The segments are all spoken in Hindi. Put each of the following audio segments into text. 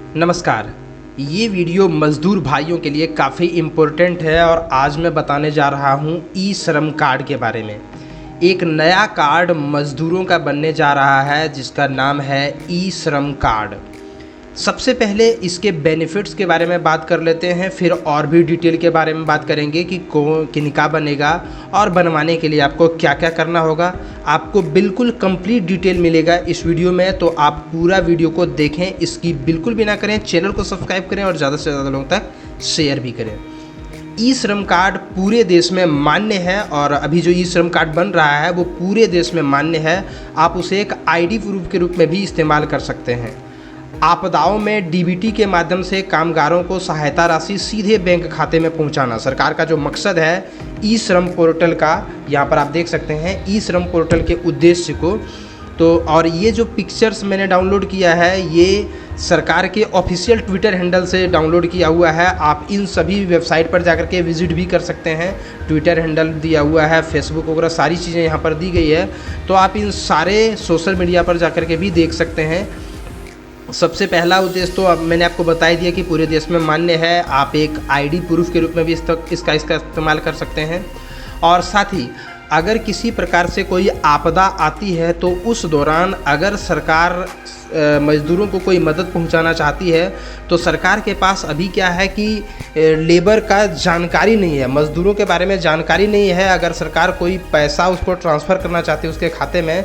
नमस्कार। ये वीडियो मज़दूर भाइयों के लिए काफ़ी इम्पोर्टेंट है और आज मैं बताने जा रहा हूँ ई श्रम कार्ड के बारे में। एक नया कार्ड मज़दूरों का बनने जा रहा है जिसका नाम है ई श्रम कार्ड। सबसे पहले इसके बेनिफिट्स के बारे में बात कर लेते हैं, फिर और भी डिटेल के बारे में बात करेंगे कि किनका बनेगा और बनवाने के लिए आपको क्या क्या करना होगा। आपको बिल्कुल कंप्लीट डिटेल मिलेगा इस वीडियो में, तो आप पूरा वीडियो को देखें, इसकी बिल्कुल भी ना करें, चैनल को सब्सक्राइब करें और ज़्यादा से ज़्यादा लोगों तक शेयर भी करें। ई श्रम कार्ड पूरे देश में मान्य है और अभी जो ई श्रम कार्ड बन रहा है वो पूरे देश में मान्य है। आप उसे एक आईडी प्रूफ के रूप में भी इस्तेमाल कर सकते हैं। आपदाओं में डीबीटी के माध्यम से कामगारों को सहायता राशि सीधे बैंक खाते में पहुंचाना सरकार का जो मकसद है ई श्रम पोर्टल का, यहाँ पर आप देख सकते हैं ई श्रम पोर्टल के उद्देश्य को। तो और ये जो पिक्चर्स मैंने डाउनलोड किया है ये सरकार के ऑफिशियल ट्विटर हैंडल से डाउनलोड किया हुआ है। आप इन सभी वेबसाइट पर जाकर के विजिट भी कर सकते हैं। ट्विटर हैंडल दिया हुआ है, फेसबुक वगैरह सारी चीज़ें यहाँ पर दी गई है, तो आप इन सारे सोशल मीडिया पर जाकर के भी देख सकते हैं। सबसे पहला उद्देश्य तो अब मैंने आपको बता ही दिया कि पूरे देश में मान्य है। आप एक आईडी प्रूफ के रूप में भी इसका इस्तेमाल कर सकते हैं। और साथ ही अगर किसी प्रकार से कोई आपदा आती है तो उस दौरान अगर सरकार मज़दूरों को कोई मदद पहुंचाना चाहती है तो सरकार के पास अभी क्या है कि लेबर का जानकारी नहीं है, मज़दूरों के बारे में जानकारी नहीं है। अगर सरकार कोई पैसा उसको ट्रांसफ़र करना चाहती है उसके खाते में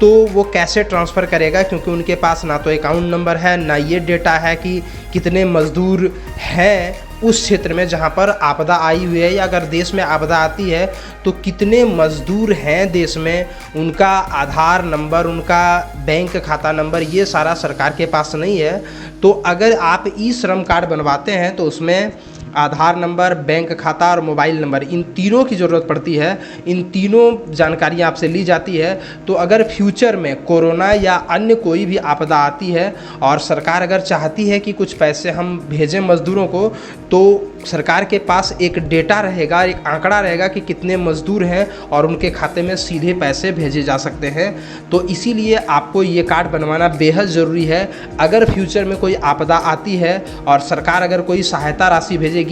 तो वो कैसे ट्रांसफ़र करेगा, क्योंकि उनके पास ना तो अकाउंट नंबर है ना ये डेटा है कि कितने मज़दूर हैं उस क्षेत्र में जहाँ पर आपदा आई हुई है, या अगर देश में आपदा आती है तो कितने मज़दूर हैं देश में, उनका आधार नंबर, उनका बैंक खाता नंबर, ये सारा सरकार के पास नहीं है। तो अगर आप ई श्रम कार्ड बनवाते हैं तो उसमें आधार नंबर, बैंक खाता और मोबाइल नंबर, इन तीनों की ज़रूरत पड़ती है। इन तीनों जानकारियाँ आपसे ली जाती है। तो अगर फ्यूचर में कोरोना या अन्य कोई भी आपदा आती है और सरकार अगर चाहती है कि कुछ पैसे हम भेजें मज़दूरों को, तो सरकार के पास एक डेटा रहेगा, एक आंकड़ा रहेगा कि कितने मज़दूर हैं और उनके खाते में सीधे पैसे भेजे जा सकते हैं। तो इसीलिए आपको ये कार्ड बनवाना बेहद ज़रूरी है। अगर फ्यूचर में कोई आपदा आती है और सरकार अगर कोई सहायता राशि भेजेगी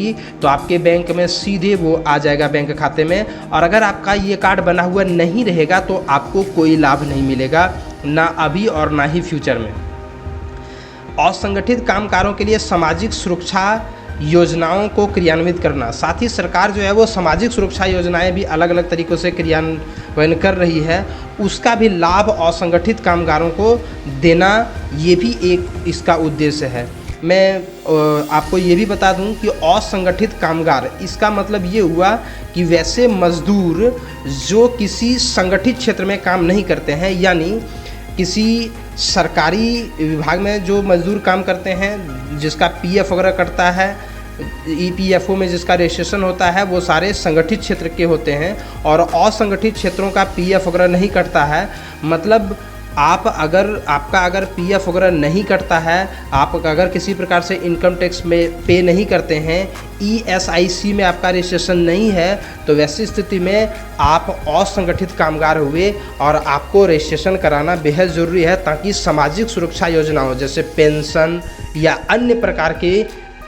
तो आपके बैंक में सीधे वो आ जाएगा बैंक खाते में। और अगर आपका ये कार्ड बना हुआ नहीं रहेगा तो आपको कोई लाभ नहीं मिलेगा, ना अभी और ना ही फ्यूचर में। असंगठित कामगारों के लिए सामाजिक सुरक्षा योजनाओं को क्रियान्वित करना, साथ ही सरकार जो है वो सामाजिक सुरक्षा योजनाएं भी अलग अलग तरीक़ों से क्रियान्वयन कर रही है, उसका भी लाभ असंगठित कामगारों को देना, ये भी एक इसका उद्देश्य है। मैं आपको ये भी बता दूं कि असंगठित कामगार, इसका मतलब ये हुआ कि वैसे मज़दूर जो किसी संगठित क्षेत्र में काम नहीं करते हैं, यानी किसी सरकारी विभाग में जो मज़दूर काम करते हैं, जिसका पीएफ वगैरह कटता है, ईपीएफओ में जिसका रजिस्ट्रेशन होता है, वो सारे संगठित क्षेत्र के होते हैं। और असंगठित क्षेत्रों का पीएफ वगैरह नहीं कटता है। मतलब आपका अगर पीएफ वगैरह नहीं कटता है, आप अगर किसी प्रकार से इनकम टैक्स में पे नहीं करते हैं, ईएसआईसी में आपका रजिस्ट्रेशन नहीं है, तो वैसी स्थिति में आप असंगठित कामगार हुए और आपको रजिस्ट्रेशन कराना बेहद ज़रूरी है, ताकि सामाजिक सुरक्षा योजनाओं जैसे पेंशन या अन्य प्रकार के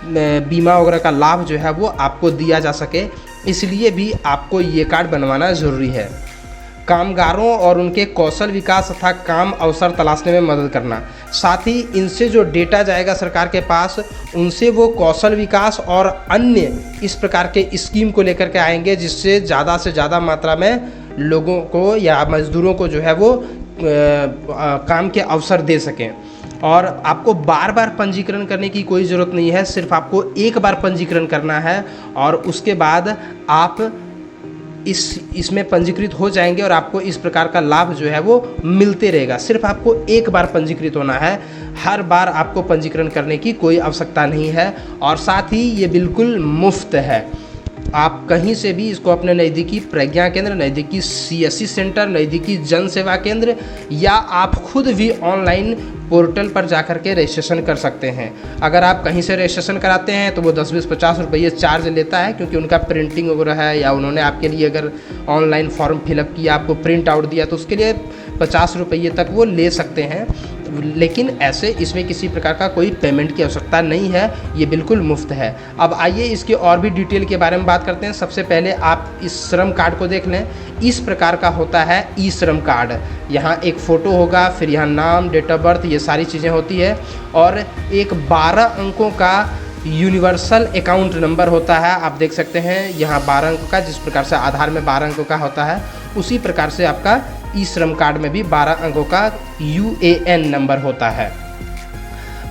बीमा वगैरह का लाभ जो है वो आपको दिया जा सके। इसलिए भी आपको ये कार्ड बनवाना ज़रूरी है। कामगारों और उनके कौशल विकास तथा काम अवसर तलाशने में मदद करना, साथ ही इनसे जो डेटा जाएगा सरकार के पास, उनसे वो कौशल विकास और अन्य इस प्रकार के स्कीम को लेकर के आएंगे, जिससे ज़्यादा से ज़्यादा मात्रा में लोगों को या मज़दूरों को जो है वो काम के अवसर दे सकें। और आपको बार बार पंजीकरण करने की कोई ज़रूरत नहीं है, सिर्फ आपको एक बार पंजीकरण करना है और उसके बाद आप इसमें पंजीकृत हो जाएंगे और आपको इस प्रकार का लाभ जो है वो मिलते रहेगा। सिर्फ आपको एक बार पंजीकृत होना है, हर बार आपको पंजीकरण करने की कोई आवश्यकता नहीं है। और साथ ही ये बिल्कुल मुफ्त है। आप कहीं से भी इसको अपने नज़दीकी प्रज्ञा केंद्र, नज़दीकी सीएससी सेंटर, नज़दीकी जन सेवा केंद्र या आप खुद भी ऑनलाइन पोर्टल पर जाकर के रजिस्ट्रेशन कर सकते हैं। अगर आप कहीं से रजिस्ट्रेशन कराते हैं तो वो 10, 20, 50 रुपये चार्ज लेता है, क्योंकि उनका प्रिंटिंग वगैरह है, या उन्होंने आपके लिए अगर ऑनलाइन फॉर्म फिलअप किया, आपको प्रिंट आउट दिया, तो उसके लिए 50 रुपये तक वो ले सकते हैं। लेकिन ऐसे इसमें किसी प्रकार का कोई पेमेंट की आवश्यकता नहीं है, ये बिल्कुल मुफ्त है। अब आइए इसके और भी डिटेल के बारे में बात करते हैं। सबसे पहले आप इस श्रम कार्ड को देख लें। इस प्रकार का होता है ई श्रम कार्ड। यहाँ एक फ़ोटो होगा, फिर यहाँ नाम, डेट ऑफ बर्थ, ये सारी चीज़ें होती है और एक 12 अंकों का यूनिवर्सल अकाउंट नंबर होता है। आप देख सकते हैं यहाँ 12 अंकों का, जिस प्रकार से आधार में 12 अंकों का होता है उसी प्रकार से आपका ई श्रम कार्ड में भी 12 अंकों का UAN नंबर होता है।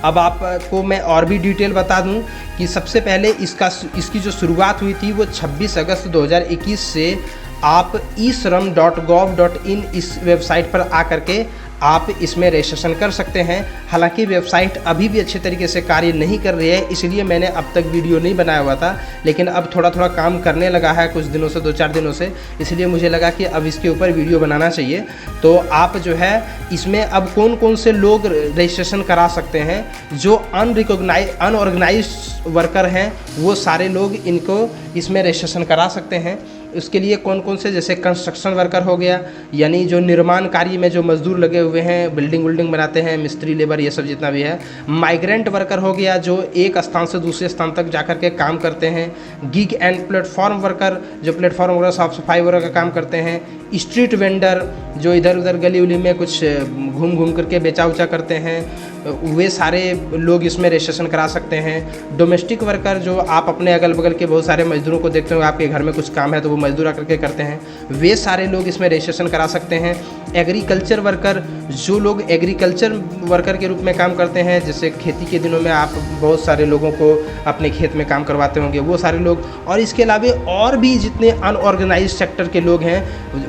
अब आपको मैं और भी डिटेल बता दूं कि सबसे पहले इसकी जो शुरुआत हुई थी वो 26 अगस्त 2021 से आप eShram.gov.in इस वेबसाइट पर आकर के आप इसमें रजिस्ट्रेशन कर सकते हैं। हालांकि वेबसाइट अभी भी अच्छे तरीके से कार्य नहीं कर रही है, इसलिए मैंने अब तक वीडियो नहीं बनाया हुआ था, लेकिन अब थोड़ा थोड़ा काम करने लगा है कुछ दिनों से, 2-4 दिनों से, इसलिए मुझे लगा कि अब इसके ऊपर वीडियो बनाना चाहिए। तो आप जो है इसमें अब कौन कौन से लोग रजिस्ट्रेशन करा सकते हैं, जो अनऑर्गेनाइज वर्कर हैं वो सारे लोग इनको इसमें रजिस्ट्रेशन करा सकते हैं। उसके लिए कौन कौन से, जैसे कंस्ट्रक्शन वर्कर हो गया, यानी जो निर्माण कार्य में जो मजदूर लगे हुए हैं, बिल्डिंग बनाते हैं, मिस्त्री, लेबर, ये सब जितना भी है। माइग्रेंट वर्कर हो गया, जो एक स्थान से दूसरे स्थान तक जाकर के काम करते हैं। गिग एंड प्लेटफॉर्म वर्कर, जो प्लेटफॉर्म वगैरह साफ सफाई वगैरह का काम करते हैं। स्ट्रीट वेंडर, जो इधर उधर गली उली में कुछ घूम करके बेचा उचा करते हैं, वे सारे लोग इसमें रजिस्ट्रेशन करा सकते हैं। डोमेस्टिक वर्कर, जो आप अपने अगल बगल के बहुत सारे मजदूरों को देखते हो, आपके घर में कुछ काम है तो वो मजदूर आकर के करते हैं, वे सारे लोग इसमें रजिस्ट्रेशन करा सकते हैं। एग्रीकल्चर वर्कर, जो लोग एग्रीकल्चर वर्कर के रूप में काम करते हैं, जैसे खेती के दिनों में आप बहुत सारे लोगों को अपने खेत में काम करवाते होंगे, वो सारे लोग। और इसके अलावा और भी जितने अनऑर्गेनाइज सेक्टर के लोग हैं,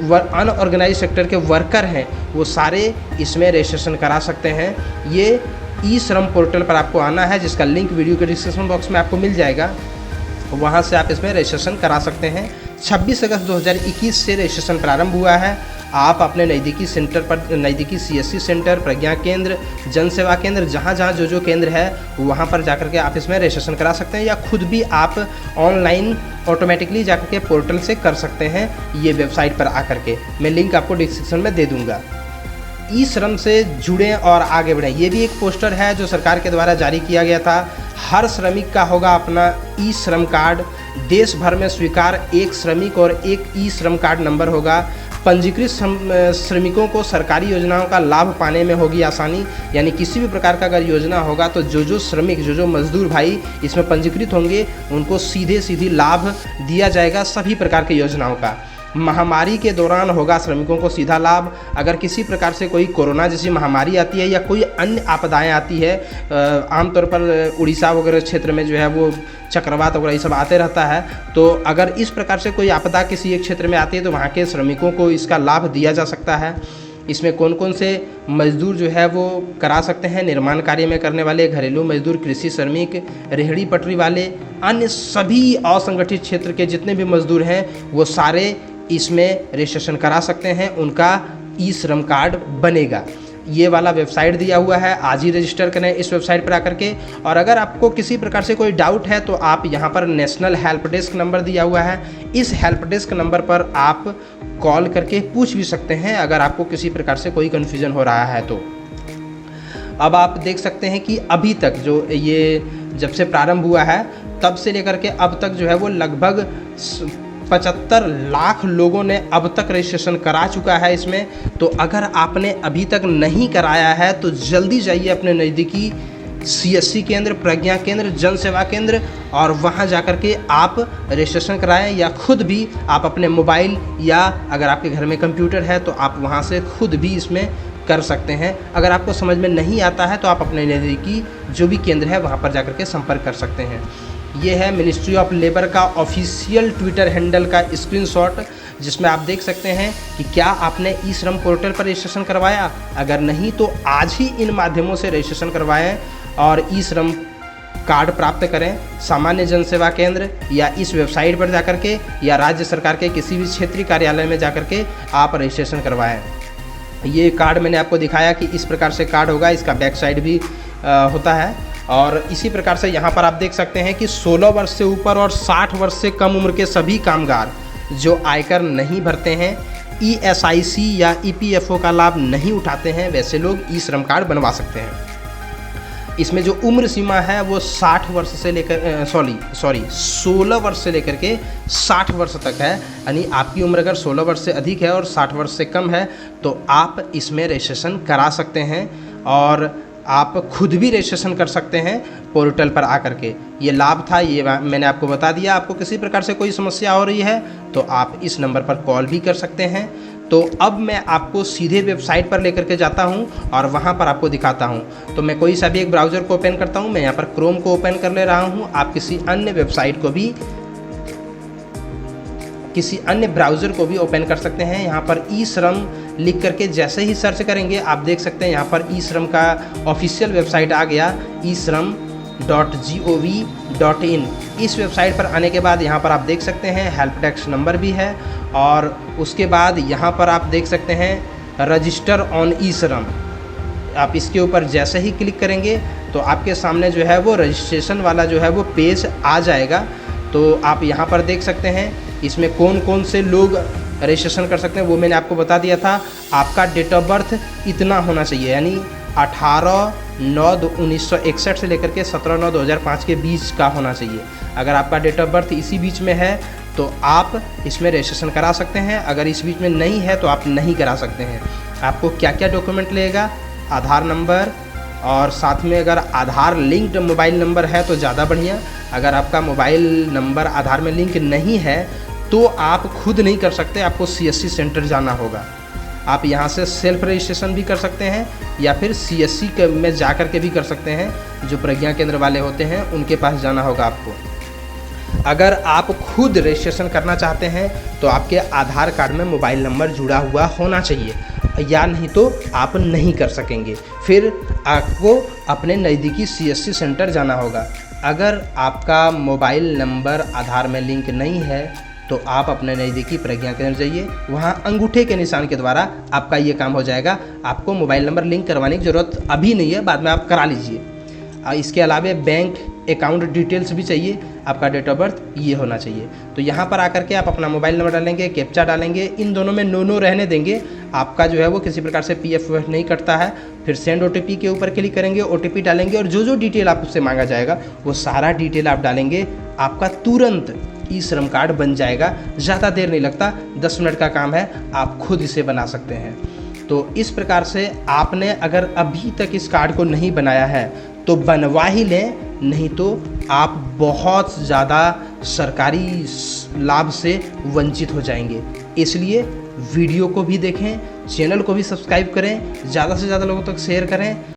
अनऑर्गेनाइज सेक्टर के वर्कर हैं, वो सारे इसमें रजिस्ट्रेशन करा सकते हैं। ये ई श्रम पोर्टल पर आपको आना है, जिसका लिंक वीडियो के डिस्क्रिप्शन बॉक्स में आपको मिल जाएगा, वहाँ से आप इसमें रजिस्ट्रेशन करा सकते हैं। 26 अगस्त 2021 से रजिस्ट्रेशन प्रारंभ हुआ है। आप अपने नज़दीकी सेंटर पर, नज़दीकी CSC सेंटर, प्रज्ञा केंद्र, जन सेवा केंद्र, जहाँ जो केंद्र है वहाँ पर जाकर के आप इसमें रजिस्ट्रेशन करा सकते हैं, या खुद भी आप ऑनलाइन ऑटोमेटिकली जाकर के पोर्टल से कर सकते हैं, ये वेबसाइट पर आकर के। मैं लिंक आपको डिस्क्रिप्शन में दे दूँगा। ई श्रम से जुड़ें और आगे बढ़ें, ये भी एक पोस्टर है जो सरकार के द्वारा जारी किया गया था। हर श्रमिक का होगा अपना ई श्रम कार्ड। देश भर में स्वीकार एक श्रमिक और एक ई श्रम कार्ड नंबर होगा। पंजीकृत श्रमिकों को सरकारी योजनाओं का लाभ पाने में होगी आसानी, यानी किसी भी प्रकार का अगर योजना होगा तो जो श्रमिक, जो मजदूर भाई इसमें पंजीकृत होंगे उनको सीधे लाभ दिया जाएगा सभी प्रकार की योजनाओं का। महामारी के दौरान होगा श्रमिकों को सीधा लाभ। अगर किसी प्रकार से कोई कोरोना जैसी महामारी आती है या कोई अन्य आपदाएं आती है, आमतौर पर उड़ीसा वगैरह क्षेत्र में जो है वो चक्रवात वगैरह ये सब आते रहता है, तो अगर इस प्रकार से कोई आपदा किसी एक क्षेत्र में आती है तो वहाँ के श्रमिकों को इसका लाभ दिया जा सकता है। इसमें कौन कौन से मजदूर जो है वो करा सकते हैं, निर्माण कार्य में करने वाले, घरेलू मजदूर, कृषि श्रमिक, रेहड़ी पटरी वाले, अन्य सभी असंगठित क्षेत्र के जितने भी मजदूर हैं वो सारे इसमें रजिस्ट्रेशन करा सकते हैं, उनका ई श्रम कार्ड बनेगा। ये वाला वेबसाइट दिया हुआ है, आज ही रजिस्टर करें इस वेबसाइट पर आकर के। और अगर आपको किसी प्रकार से कोई डाउट है तो आप यहाँ पर नेशनल हेल्प डेस्क नंबर दिया हुआ है, इस हेल्प डेस्क नंबर पर आप कॉल करके पूछ भी सकते हैं अगर आपको किसी प्रकार से कोई कन्फ्यूज़न हो रहा है तो। अब आप देख सकते हैं कि अभी तक जो ये जब से प्रारंभ हुआ है तब से लेकर के अब तक जो है वो लगभग 75 लाख लोगों ने अब तक रजिस्ट्रेशन करा चुका है इसमें। तो अगर आपने अभी तक नहीं कराया है तो जल्दी जाइए अपने नज़दीकी CSC केंद्र, प्रज्ञा केंद्र, जन सेवा केंद्र, और वहां जाकर के आप रजिस्ट्रेशन कराएं, या खुद भी आप अपने मोबाइल, या अगर आपके घर में कंप्यूटर है तो आप वहां से खुद भी इसमें कर सकते हैं। अगर आपको समझ में नहीं आता है तो आप अपने नज़दीकी जो भी केंद्र है वहाँ पर जाकर के संपर्क कर सकते हैं। ये है मिनिस्ट्री ऑफ लेबर का ऑफिशियल ट्विटर हैंडल का स्क्रीनशॉट, जिसमें आप देख सकते हैं कि क्या आपने ई श्रम पोर्टल पर रजिस्ट्रेशन करवाया। अगर नहीं तो आज ही इन माध्यमों से रजिस्ट्रेशन करवाएं और ई श्रम कार्ड प्राप्त करें। सामान्य जन सेवा केंद्र या इस वेबसाइट पर जाकर के, या राज्य सरकार के किसी भी क्षेत्रीय कार्यालय में जाकर के आप रजिस्ट्रेशन करवाएं। ये कार्ड मैंने आपको दिखाया कि इस प्रकार से कार्ड होगा, इसका बैक साइड भी होता है। और इसी प्रकार से यहाँ पर आप देख सकते हैं कि 16 वर्ष से ऊपर और 60 वर्ष से कम उम्र के सभी कामगार जो आयकर नहीं भरते हैं, ESIC या EPFO का लाभ नहीं उठाते हैं वैसे लोग ई श्रम कार्ड बनवा सकते हैं। इसमें जो उम्र सीमा है वो 60 वर्ष से लेकर 16 वर्ष से लेकर के 60 वर्ष तक है। यानी आपकी उम्र अगर 16 वर्ष से अधिक है और 60 वर्ष से कम है तो आप इसमें रजिस्ट्रेशन करा सकते हैं और आप खुद भी रजिस्ट्रेशन कर सकते हैं पोर्टल पर आकर के। ये लाभ था, ये मैंने आपको बता दिया। आपको किसी प्रकार से कोई समस्या हो रही है तो आप इस नंबर पर कॉल भी कर सकते हैं। तो अब मैं आपको सीधे वेबसाइट पर लेकर के जाता हूं और वहां पर आपको दिखाता हूं। तो मैं कोई सा भी एक ब्राउज़र को ओपन करता हूं। मैं यहां पर क्रोम को ओपन कर ले रहा हूं। आप किसी अन्य वेबसाइट को भी, किसी अन्य ब्राउज़र को भी ओपन कर सकते हैं। यहाँ पर ई श्रम लिख करके जैसे ही सर्च करेंगे आप देख सकते हैं यहाँ पर ई श्रम का ऑफिशियल वेबसाइट आ गया, isram.gov.in। इस वेबसाइट पर आने के बाद यहाँ पर आप देख सकते हैं हेल्प डेस्क नंबर भी है और उसके बाद यहाँ पर आप देख सकते हैं रजिस्टर ऑन ई श्रम। आप इसके ऊपर जैसे ही क्लिक करेंगे तो आपके सामने जो है वो रजिस्ट्रेशन वाला जो है वो पेज आ जाएगा। तो आप यहाँ पर देख सकते हैं इसमें कौन कौन से लोग रजिस्ट्रेशन कर सकते हैं वो मैंने आपको बता दिया था। आपका डेट ऑफ बर्थ इतना होना चाहिए, यानी 18/9/1961 से लेकर के 17/9/2005 के बीच का होना चाहिए। अगर आपका डेट ऑफ बर्थ इसी बीच में है तो आप इसमें रजिस्ट्रेशन करा सकते हैं। अगर इस बीच में नहीं है तो आप नहीं करा सकते हैं। आपको क्या क्या डॉक्यूमेंट लगेगा? आधार नंबर और साथ में अगर आधार लिंक्ड मोबाइल नंबर है तो ज़्यादा बढ़िया। अगर आपका मोबाइल नंबर आधार में लिंक नहीं है तो आप खुद नहीं कर सकते, आपको CSC सेंटर जाना होगा। आप यहाँ से सेल्फ रजिस्ट्रेशन भी कर सकते हैं या फिर CSC में जा कर के भी कर सकते हैं। जो प्रज्ञा केंद्र वाले होते हैं उनके पास जाना होगा आपको। अगर आप खुद रजिस्ट्रेशन करना चाहते हैं तो आपके आधार कार्ड में मोबाइल नंबर जुड़ा हुआ होना चाहिए, या नहीं तो आप नहीं कर सकेंगे। फिर आपको अपने नज़दीकी CSC सेंटर जाना होगा। अगर आपका मोबाइल नंबर आधार में लिंक नहीं है तो आप अपने नज़दीकी प्रज्ञा केंद्र जाइए, वहाँ अंगूठे के निशान के द्वारा आपका ये काम हो जाएगा। आपको मोबाइल नंबर लिंक करवाने की ज़रूरत अभी नहीं है, बाद में आप करा लीजिए। इसके अलावा बैंक अकाउंट डिटेल्स भी चाहिए, आपका डेट ऑफ बर्थ ये होना चाहिए। तो यहाँ पर आकर के आप अपना मोबाइल नंबर डालेंगे, कैप्चा डालेंगे, इन दोनों में नो रहने देंगे। आपका जो है वो किसी प्रकार से PF नहीं कटता है। फिर सेंड OTP के ऊपर क्लिक करेंगे, OTP डालेंगे और जो डिटेल आपसे मांगा जाएगा वो सारा डिटेल आप डालेंगे। आपका तुरंत ई श्रम कार्ड बन जाएगा। ज़्यादा देर नहीं लगता, 10 मिनट का काम है, आप खुद इसे बना सकते हैं। तो इस प्रकार से आपने अगर अभी तक इस कार्ड को नहीं बनाया है तो बनवा ही लें, नहीं तो आप बहुत ज़्यादा सरकारी लाभ से वंचित हो जाएंगे। इसलिए वीडियो को भी देखें, चैनल को भी सब्सक्राइब करें, ज़्यादा से ज़्यादा लोगों तक शेयर करें।